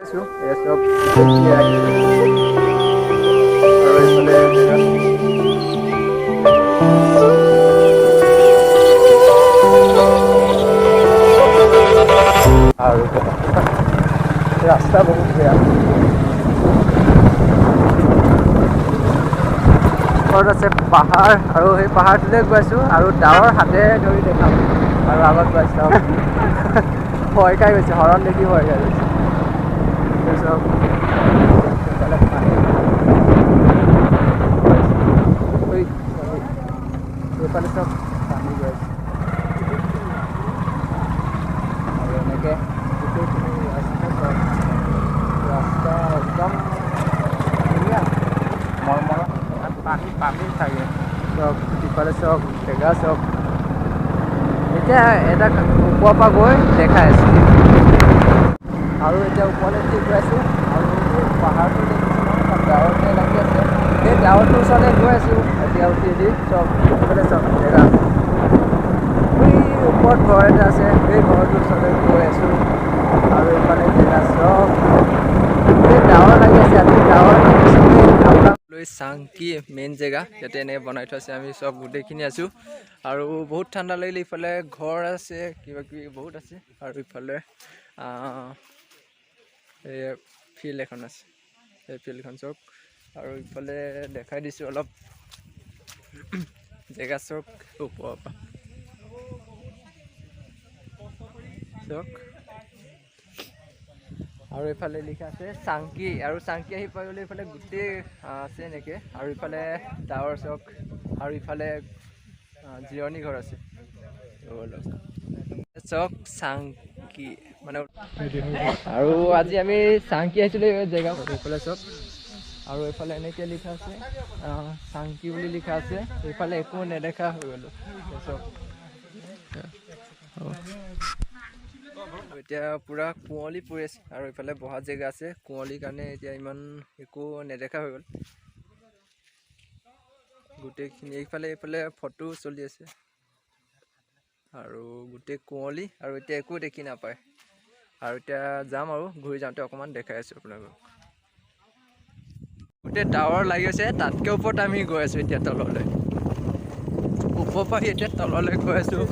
আছো এই সব দেখি আৰু এইফালে জেগা আৰু ৰাস্তা বহুত বেয়া ওপৰত আছে পাহাৰ আৰু সেই পাহাৰটোলৈ গৈ আছোঁ আৰু ডাৱৰ হাতেৰে ধৰি দেখাম আৰু আগত গৈ আছোঁ ভয় খাই গৈছে হৰণ দেখি ভয় খাই গৈছে চব এইফালে চব পানী গৈ আছে আৰু এনেকৈ গোটেইখিনি ৰাস্তা একদম ধুনীয়া মৰমৰ পানী পানী থাকে চব ইফালে চব জেগা চব এতিয়া এটা ওপৰৰ পৰা গৈ দেখাই আছোঁ আৰু এতিয়া ওপৰলৈ উঠি গৈ আছোঁ আৰু পাহাৰটো দেখিছোঁ নহয় ডাৱৰতে লাগি আছে সেই ডাৱৰটোৰ ওচৰলৈ গৈ আছোঁ এতিয়া উঠি চব এইফালে চব জেগা ওপৰত ঘৰ এটা আছে সেই ঘৰটোৰ ওচৰলৈ গৈ আছোঁ আৰু এইফালে জেগা চব গোটেই ডাৱৰ লাগি আছে আজি ডাৱৰ লৈ চাংকি মেইন জেগা ইয়াতে এনেকৈ বনাই থোৱা আছে আমি চব গোটেইখিনি আছোঁ আৰু বহুত ঠাণ্ডা লাগিলে ইফালে ঘৰ আছে কিবা কিবি বহুত আছে আৰু ইফালে এই ফিল্ড এখন আছে সেই ফিল্ডখন চব আৰু ইফালে দেখাই দিছোঁ অলপ জেগা চব ওপৰৰ পৰা চক আৰু এইফালে লিখা আছে চাংকি আৰু চাংকি আহি পাই গ'লে এইফালে গোটেই আছে এনেকৈ আৰু ইফালে ডাৱৰ চক আৰু ইফালে জিৰণি ঘৰ আছে চক চাংকি মানে আৰু আজি আমি চাংকি আহিছিলোঁ এই জেগা এইফালে চব আৰু এইফালে এনেকৈ লিখা আছে চাংকি বুলি লিখা আছে এইফালে একো নেদেখা হৈ গ'লোঁ চব এতিয়া পূৰা কুঁৱলী পৰি আছে আৰু এইফালে বহা জেগা আছে কুঁৱলীৰ কাৰণে এতিয়া ইমান একো নেদেখা হৈ গ'ল গোটেইখিনি এইফালে ফটো চলি আছে আৰু গোটেই কুঁৱলী আৰু এতিয়া একো দেখি নাপায় আৰু এতিয়া যাম আৰু ঘূৰি যাওঁতে অকণমান দেখাই আছোঁ আপোনালোকক গোটেই ডাৱৰ লাগি আছে তাতকৈ ওপৰত আমি গৈ আছোঁ এতিয়া তললৈ ওপৰৰ পৰা এতিয়া তললৈ গৈ আছোঁ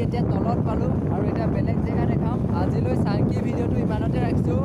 এতিয়া তলত পালোঁ আৰু এতিয়া বেলেগ জেগা দেখাম আজিলৈ চাংকি ভিডিঅ'টো ইমানতে ৰাখিছোঁ